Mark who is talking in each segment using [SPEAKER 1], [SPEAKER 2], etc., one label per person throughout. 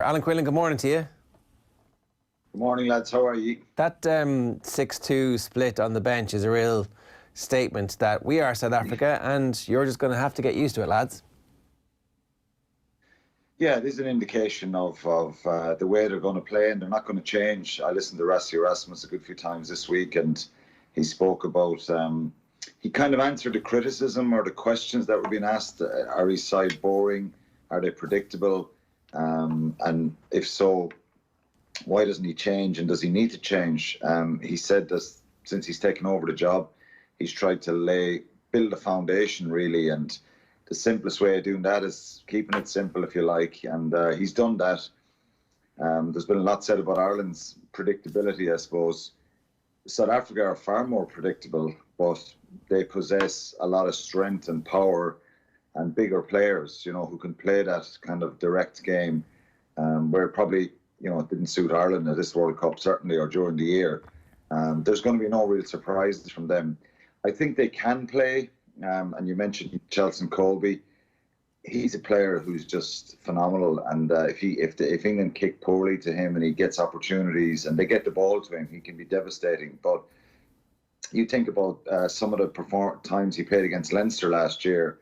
[SPEAKER 1] Alan Quinlan, good morning to you.
[SPEAKER 2] Good morning, lads. How are you?
[SPEAKER 1] That 6-2 split on the bench is a real statement that we are South Africa and you're just going to have to get used to it, lads.
[SPEAKER 2] Yeah, it is an indication of the way they're going to play, and they're not going to change. I listened to Rassie Erasmus a good few times this week, and he spoke about, he kind of answered the criticism or the questions that were being asked. Are his side boring? Are they predictable? And if so, why doesn't he change, and does he need to change? He said that since he's taken over the job, he's tried to build a foundation, really, and the simplest way of doing that is keeping it simple, if you like, and he's done that. There's been a lot said about Ireland's predictability, I suppose. South Africa are far more predictable, but they possess a lot of strength and power and bigger players, you know, who can play that kind of direct game, where probably, you know, it didn't suit Ireland at this World Cup, certainly, or during the year. There's going to be no real surprises from them. I think they can play, and you mentioned Chelson Colby. He's a player who's just phenomenal, and if England kick poorly to him and he gets opportunities and they get the ball to him, he can be devastating. But you think about some of the times he played against Leinster last year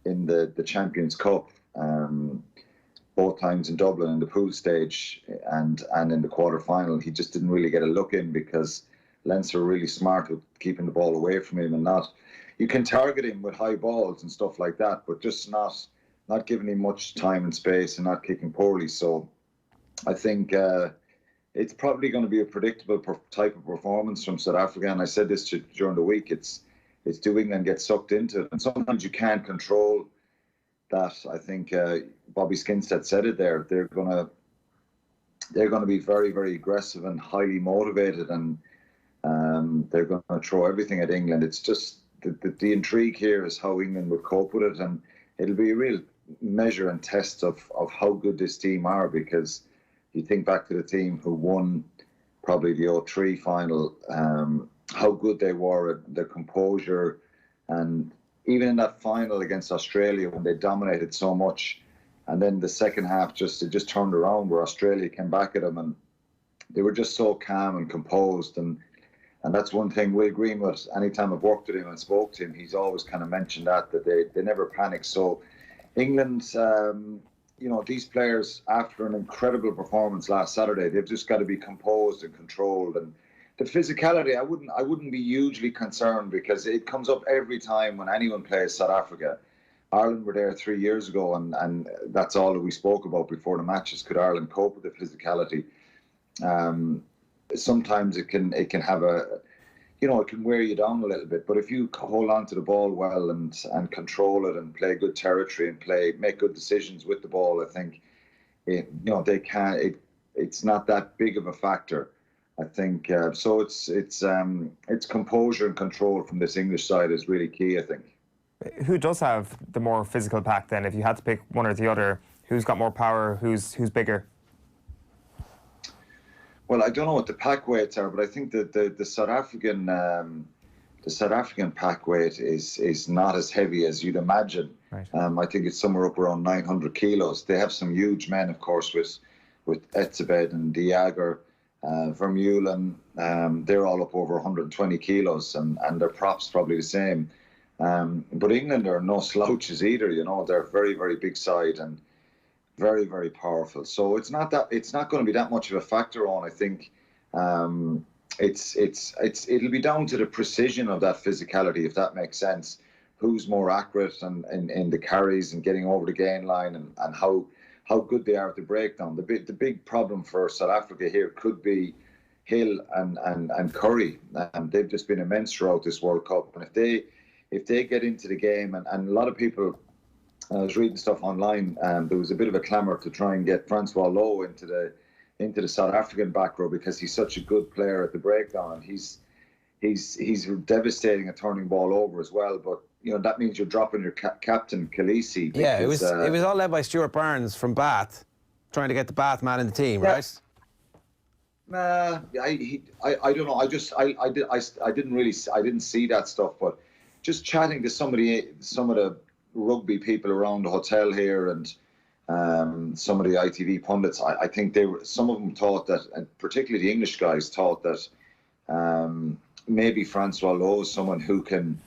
[SPEAKER 2] in the Champions Cup, both times in Dublin in the pool stage and in the quarter-final. He just didn't really get a look in because Leinster were really smart with keeping the ball away from him and not. You can target him with high balls and stuff like that, but just not giving him much time and space and not kicking poorly. So I think it's probably going to be a predictable type of performance from South Africa. And I said this during the week. It's doing and get sucked into it, and sometimes you can't control that. I think Bobby Skinstead said it there. They're going to be very, very aggressive and highly motivated, and they're going to throw everything at England. It's just the intrigue here is how England would cope with it, and it'll be a real measure and test of how good this team are, because you think back to the team who won probably the 2003 final, how good they were at their composure, and even in that final against Australia when they dominated so much, and then the second half it just turned around where Australia came back at them, and they were just so calm and composed, and that's one thing Will Greenwood, anytime I've worked with him and spoke to him, he's always kind of mentioned that they never panic. So England, you know, these players, after an incredible performance last Saturday, they've just got to be composed and controlled. And the physicality, I wouldn't be hugely concerned, because it comes up every time when anyone plays South Africa. Ireland were there 3 years ago, and that's all that we spoke about before the matches. Could Ireland cope with the physicality? Sometimes it can have it can wear you down a little bit. But if you hold on to the ball well and control it and play good territory and make good decisions with the ball, I think they can. It's not that big of a factor, I think. So it's composure and control from this English side is really key, I think.
[SPEAKER 3] Who does have the more physical pack then? If you had to pick one or the other, who's got more power? Who's bigger?
[SPEAKER 2] Well, I don't know what the pack weights are, but I think that the South African pack weight is not as heavy as you'd imagine.
[SPEAKER 3] Right.
[SPEAKER 2] I think it's somewhere up around 900 kilos. They have some huge men, of course, with Etzebeth and De Jager, Vermeulen. They're all up over 120 kilos, and their props probably the same. But England are no slouches either. You know, they're very, very big side and very, very powerful. So it's not going to be that much of a factor on. I think it'll be down to the precision of that physicality, if that makes sense. Who's more accurate and in the carries and getting over the gain line, and how good they are at the breakdown. The big problem for South Africa here could be Hill and Curry. They've just been immense throughout this World Cup, and if they get into the game, and a lot of people. I was reading stuff online, and there was a bit of a clamour to try and get Francois Lowe into the South African back row, because he's such a good player at the breakdown. He's devastating at turning ball over as well. But you know that means you're dropping your captain Khaleesi.
[SPEAKER 1] Yeah, it was all led by Stuart Barnes from Bath, trying to get the Bath man in the team, right?
[SPEAKER 2] I don't know. I didn't see that stuff, but just chatting to some of the rugby people around the hotel here, and some of the ITV pundits, I think some of them thought that, and particularly the English guys thought that maybe Francois Lowe is someone who can,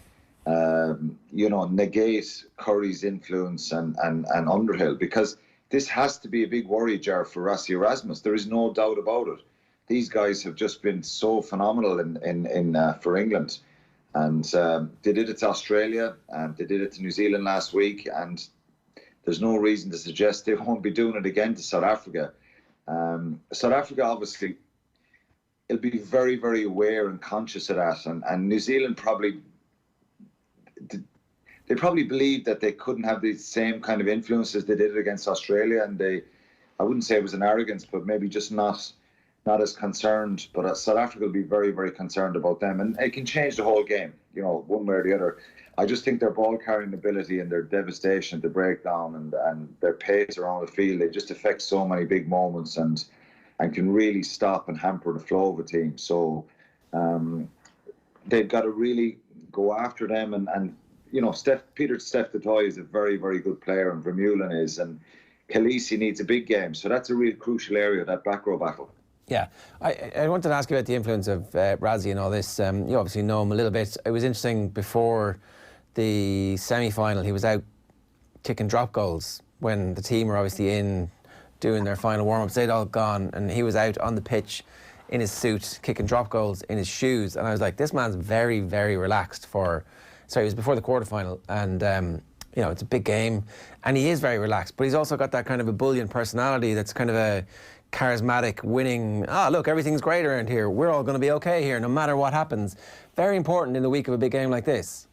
[SPEAKER 2] negate Curry's influence and Underhill, because this has to be a big worry jar for Rassie Erasmus. There is no doubt about it. These guys have just been so phenomenal for England, and they did it to Australia, and they did it to New Zealand last week, and there's no reason to suggest they won't be doing it again to South Africa. South Africa, obviously, it'll be very, very aware and conscious of that, and New Zealand probably believed that they couldn't have the same kind of influence as they did against Australia, and I wouldn't say it was an arrogance, but maybe just not as concerned. But South Africa will be very, very concerned about them, and it can change the whole game, one way or the other. I just think their ball carrying ability and their devastation, the breakdown, and their pace around the field, they just affect so many big moments and can really stop and hamper the flow of a team. So they've got to really go after them, and Peter Steph Dutoy is a very, very good player, and Vermeulen is, and Khaleesi needs a big game. So that's a real crucial area, that back row battle.
[SPEAKER 1] Yeah, I wanted to ask you about the influence of Rassie and all this. You obviously know him a little bit. It was interesting before the semi-final, he was out kicking drop goals when the team were obviously in doing their final warm-ups. They'd all gone, and he was out on the pitch in his suit kicking drop goals in his shoes, and I was like, this man's very, very relaxed it was before the quarterfinal, and it's a big game, and he is very relaxed, but he's also got that kind of a bullion personality that's kind of a charismatic, winning, look, everything's great around here, we're all going to be okay here no matter what happens. Very important in the week of a big game like this.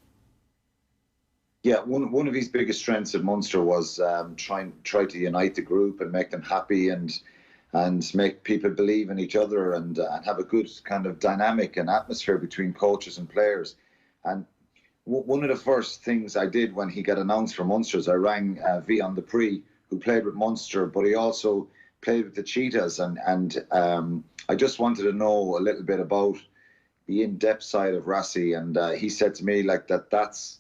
[SPEAKER 2] Yeah, one of his biggest strengths at Munster was try to unite the group and make them happy and make people believe in each other and have a good kind of dynamic and atmosphere between coaches and players. And one of the first things I did when he got announced for Munster is I rang Vian Dupree, who played with Munster, but he also played with the Cheetahs, and I just wanted to know a little bit about the in-depth side of Rassie, and he said to me that's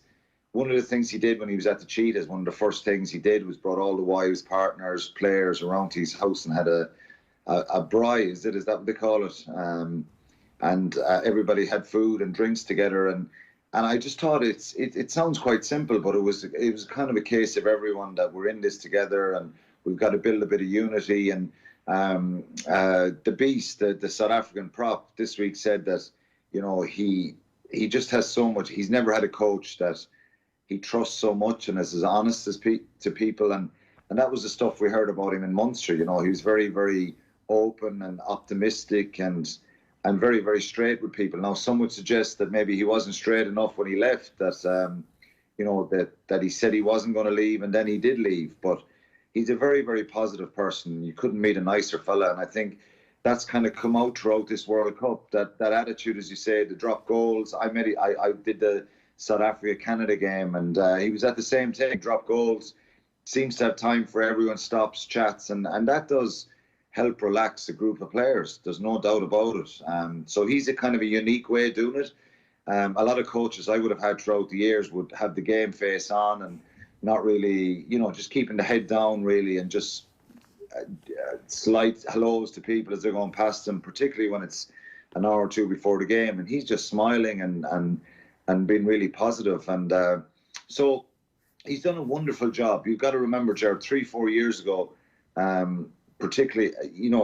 [SPEAKER 2] one of the things he did when he was at the Cheetahs. One of the first things he did was brought all the wives, partners, players around to his house and had a braai, is that what they call it? And everybody had food and drinks together, and I just thought it sounds quite simple, but it was kind of a case of everyone that we're in this together, and we've got to build a bit of unity. And the Beast, the South African prop, this week said that he just has so much. He's never had a coach that he trusts so much and is as honest to people, and that was the stuff we heard about him in Munster. He was very, very open and optimistic and very, very straight with people. Now, some would suggest that maybe he wasn't straight enough when he left, that he said he wasn't going to leave, and then he did leave. But he's a very, very positive person. You couldn't meet a nicer fella, and I think that's kind of come out throughout this World Cup. That attitude, as you say, the drop goals. I did the South Africa-Canada game, and he was at the same thing, drop goals, seems to have time for everyone, stops, chats, and that does help relax a group of players. There's no doubt about it. So he's a kind of a unique way of doing it. A lot of coaches I would have had throughout the years would have the game face on and not really, just keeping the head down really, and just slight hellos to people as they're going past them, particularly when it's an hour or two before the game, and he's just smiling and being really positive. And so he's done a wonderful job. You've got to remember, Gerard, 3-4 years ago, particularly,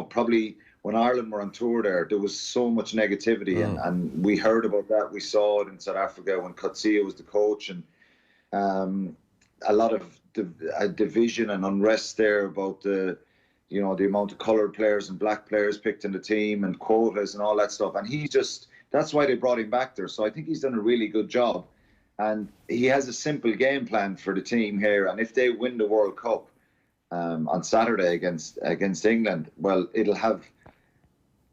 [SPEAKER 2] probably when Ireland were on tour there was so much negativity, and we heard about that. We saw it in South Africa when Coetzee was the coach, and a lot of division and unrest there about the amount of coloured players and black players picked in the team and quotas and all that stuff. And that's why they brought him back there. So I think he's done a really good job. And he has a simple game plan for the team here. And if they win the World Cup on Saturday against England, well,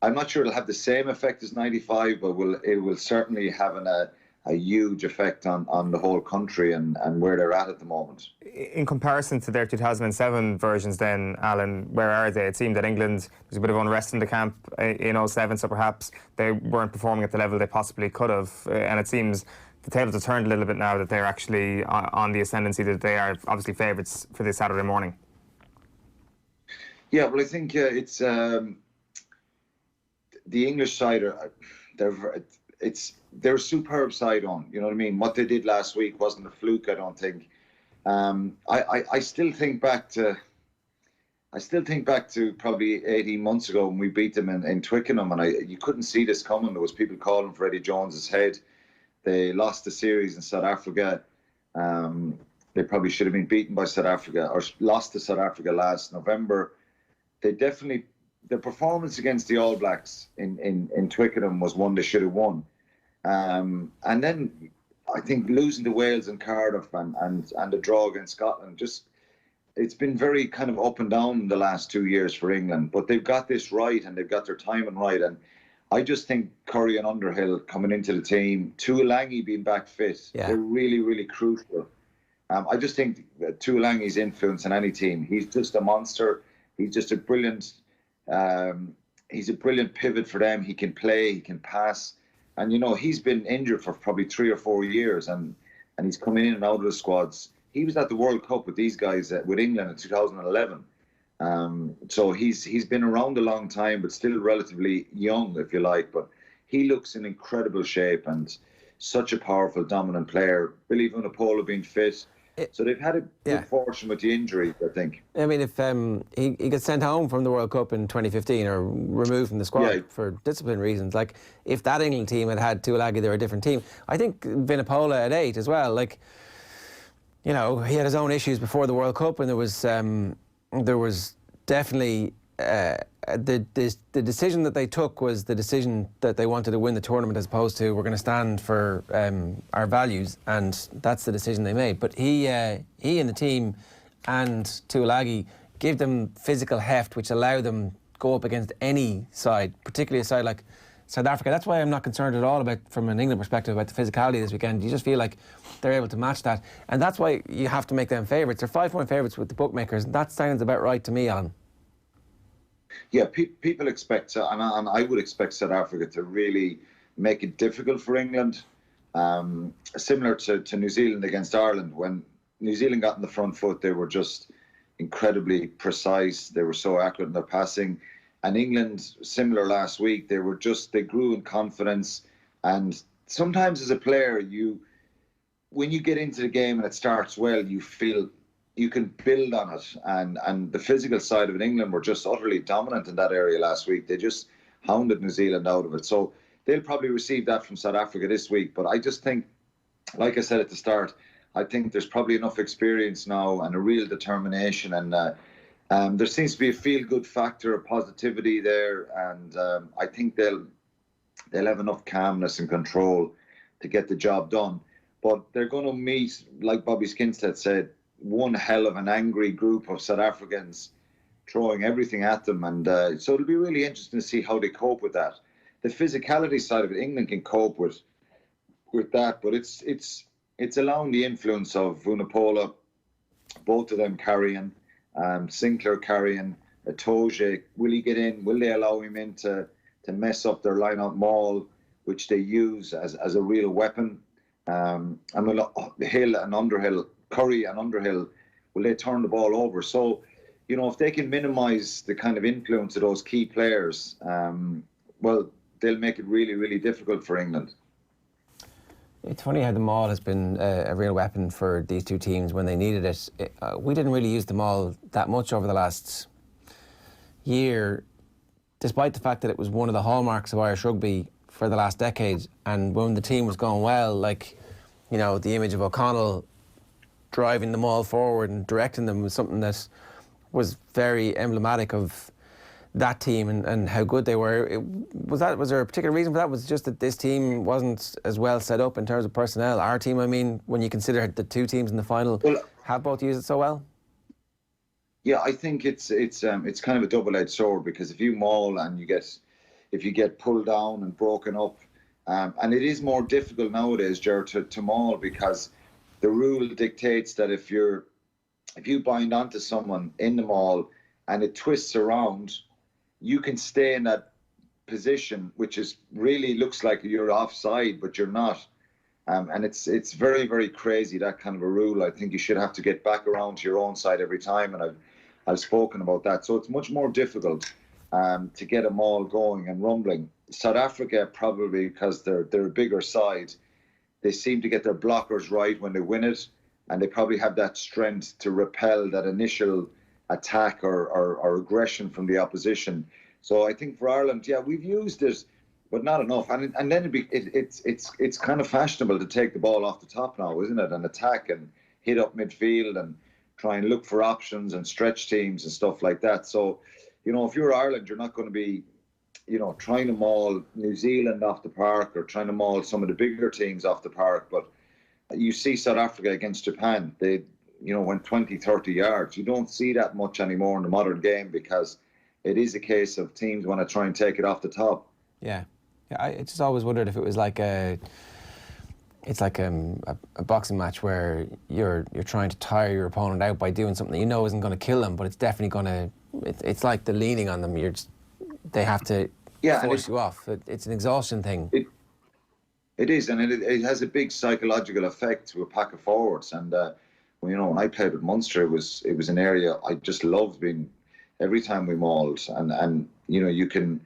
[SPEAKER 2] I'm not sure it'll have the same effect as 95, but it will certainly have a huge effect on the whole country and where they're at the moment.
[SPEAKER 3] In comparison to their 2007 versions then, Alan, where are they? It seemed that England, there's a bit of unrest in the camp in 07, so perhaps they weren't performing at the level they possibly could have. And it seems the tables have turned a little bit now that they're actually on the ascendancy, that they are obviously favourites for this Saturday morning.
[SPEAKER 2] Yeah, well, I think it's the English side they're a superb side on. You know what I mean? What they did last week wasn't a fluke, I don't think. I still think back to probably 18 months ago when we beat them in Twickenham, and you couldn't see this coming. There was people calling for Eddie Jones's head. They lost the series in South Africa. They probably should have been beaten by South Africa, or lost to South Africa last November. Their performance against the All Blacks in Twickenham was one they should have won. And then I think losing to Wales and Cardiff and the draw against Scotland, it's been very kind of up and down the last 2 years for England. But they've got this right, and they've got their timing right. And I just think Curry and Underhill coming into the team, Tuolangi being back fit, they're really, really crucial. I just think Tuolangi's influence in any team, he's just a monster. He's just a brilliant pivot for them. He can play, he can pass. And, you know, he's been injured for probably 3 or 4 years, and he's coming in and out of the squads. He was at the World Cup with these guys, with England in 2011. So he's been around a long time, but still relatively young, if you like. But he looks in incredible shape and such a powerful, dominant player. Billy Vunipola being fit. So they've had a good fortune with the injury, I think.
[SPEAKER 1] I mean, if he gets sent home from the World Cup in 2015 or removed from the squad for discipline reasons, like if that England team had Tuolagi, they're a different team. I think Vunipola at 8 as well, like, you know, he had his own issues before the World Cup, and there was definitely the decision that they took was the decision that they wanted to win the tournament, as opposed to we're going to stand for our values, and that's the decision they made. But he and the team and Tuolagi gave them physical heft, which allowed them go up against any side, particularly a side like South Africa. That's why I'm not concerned at all about, from an England perspective, about the physicality this weekend. You just feel like they're able to match that, and that's why you have to make them favourites. They're 5-point favourites with the bookmakers, and that sounds about right to me, Alan.
[SPEAKER 2] Yeah, people expect, and I would expect South Africa to really make it difficult for England, similar to New Zealand against Ireland. When New Zealand got in the front foot, they were just incredibly precise. They were so accurate in their passing. And England, similar last week, they grew in confidence. And sometimes as a player, when you get into the game and it starts well, you feel you can build on it. And the physical side of it, England were just utterly dominant in that area last week. They just hounded New Zealand out of it. So they'll probably receive that from South Africa this week. But I just think, like I said at the start, I think there's probably enough experience now and a real determination. And there seems to be a feel-good factor of positivity there. And I think they'll have enough calmness and control to get the job done. But they're going to meet, like Bobby Skinstead said, one hell of an angry group of South Africans throwing everything at them. And so it'll be really interesting to see how they cope with that. The physicality side of it, England can cope with that, but it's allowing the influence of Vunipola, both of them carrying, Sinclair carrying, Itoje. Will he get in? Will they allow him in to mess up their line-out maul, which they use as a real weapon? And Hill and Underhill, Curry and Underhill, will they turn the ball over? So, you know, if they can minimise the kind of influence of those key players, well, they'll make it really, really difficult for England.
[SPEAKER 1] It's funny how the maul has been a real weapon for these two teams when they needed it. We didn't really use the maul that much over the last year, despite the fact that it was one of the hallmarks of Irish rugby for the last decade. And when the team was going well, like, you know, the image of O'Connell driving the maul forward and directing them was something that was very emblematic of that team and how good they were. Was there a particular reason for that? Was it just that this team wasn't as well set up in terms of personnel? Our team, I mean, when you consider the two teams in the final, have both used it so well?
[SPEAKER 2] Yeah, I think it's kind of a double-edged sword, because if you maul and if you get pulled down and broken up, and it is more difficult nowadays, Ger, to maul, because the rule dictates that if you bind onto someone in the maul and it twists around, you can stay in that position, which is really looks like you're offside, but you're not. And it's very, very crazy, that kind of a rule. I think you should have to get back around to your own side every time. And I've spoken about that. So it's much more difficult to get them all going and rumbling. South Africa, probably because they're a bigger side, they seem to get their blockers right when they win it, and they probably have that strength to repel that initial attack or aggression from the opposition. So I think for Ireland, yeah, we've used it, but not enough. And then it's kind of fashionable to take the ball off the top now, isn't it? And attack and hit up midfield and try and look for options and stretch teams and stuff like that. So, you know, if you're Ireland, you're not going to be, you know, trying to maul New Zealand off the park or trying to maul some of the bigger teams off the park. But you see South Africa against Japan, they, you know, went 20, 30 yards. You don't see that much anymore in the modern game because it is a case of teams want to try and take it off the top.
[SPEAKER 1] Yeah. I just always wondered if it was like a boxing match where you're trying to tire your opponent out by doing something that you know isn't going to kill them, but it's definitely going to. It's like the leaning on them. They have to force you off. It's an exhaustion thing.
[SPEAKER 2] It is, and it has a big psychological effect to a pack of forwards. And you know, when I played with Munster, it was an area I just loved being. Every time we mauled, and you know, you can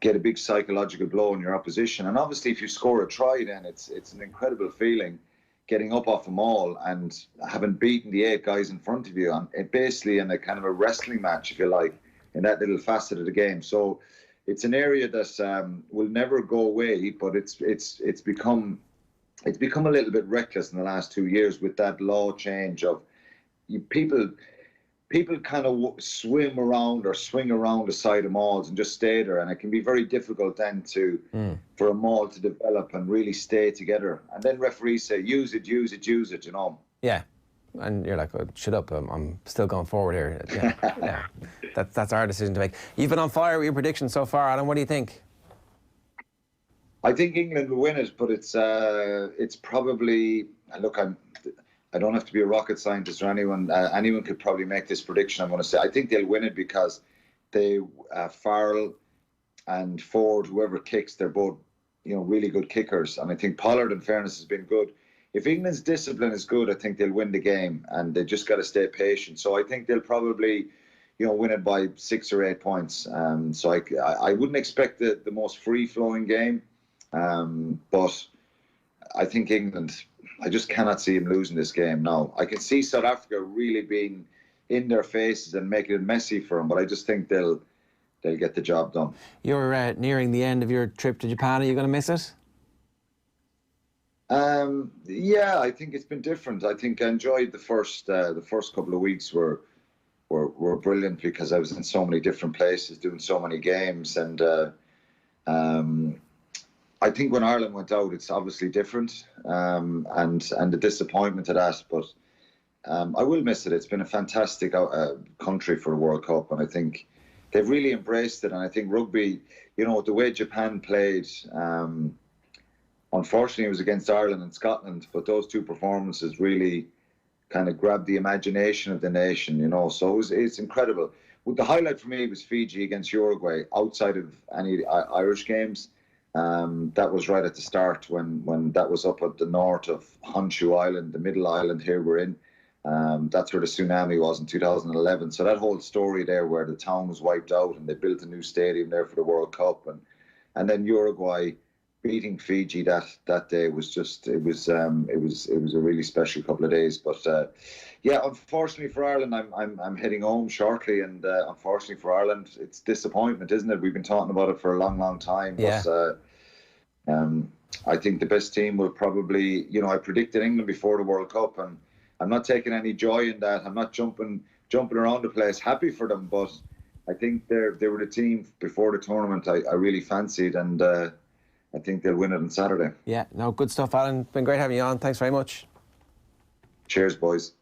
[SPEAKER 2] get a big psychological blow on your opposition. And obviously, if you score a try, then it's an incredible feeling getting up off a maul and having beaten the 8 guys in front of you, and basically in a kind of a wrestling match, if you like, in that little facet of the game. So it's an area that will never go away, but it's become a little bit reckless in the last 2 years with that law change of people kind of swim around or swing around the side of mauls and just stay there, and it can be very difficult then for a maul to develop and really stay together. And then referees say, use it, you know.
[SPEAKER 1] Yeah, and you're like, oh, shut up, I'm still going forward here. Yeah, yeah. That's our decision to make. You've been on fire with your predictions so far, Alan. What do you think?
[SPEAKER 2] I think England will win it, but it's probably, look, I don't have to be a rocket scientist or anyone. Anyone could probably make this prediction. I'm going to say I think they'll win it because Farrell and Ford, whoever kicks, they're both, you know, really good kickers. And I think Pollard, in fairness, has been good. If England's discipline is good, I think they'll win the game, and they just got to stay patient. So I think they'll probably, you know, win it by 6 or 8 points. So I wouldn't expect the most free-flowing game, but I think England. I just cannot see him losing this game now. I can see South Africa really being in their faces and making it messy for them, but I just think they'll get the job done.
[SPEAKER 1] You're nearing the end of your trip to Japan. Are you going to miss it?
[SPEAKER 2] Yeah, I think it's been different. I think I enjoyed the first couple of weeks were brilliant because I was in so many different places, doing so many games, and I think when Ireland went out, it's obviously different, and the disappointment of that. But I will miss it. It's been a fantastic country for the World Cup, and I think they've really embraced it. And I think rugby, you know, the way Japan played, unfortunately, it was against Ireland and Scotland, but those two performances really kind of grabbed the imagination of the nation, you know. So it's incredible. The highlight for me was Fiji against Uruguay, outside of any Irish games. That was right at the start when that was up at the north of Honshu Island, the middle island here we're in. That's where the tsunami was in 2011. So that whole story there where the town was wiped out and they built a new stadium there for the World Cup, and then Uruguay beating Fiji that day was just it was a really special couple of days. But yeah, unfortunately for Ireland, I'm heading home shortly, and unfortunately for Ireland, it's disappointment, isn't it? We've been talking about it for a long time.
[SPEAKER 1] Yeah.
[SPEAKER 2] But I think the best team will probably, you know, I predicted England before the World Cup, and I'm not taking any joy in that. I'm not jumping around the place, happy for them, but I think they were the team before the tournament I really fancied, and I think they'll win it on Saturday.
[SPEAKER 1] Yeah, no, good stuff, Alan. Been great having you on. Thanks very much.
[SPEAKER 2] Cheers, boys.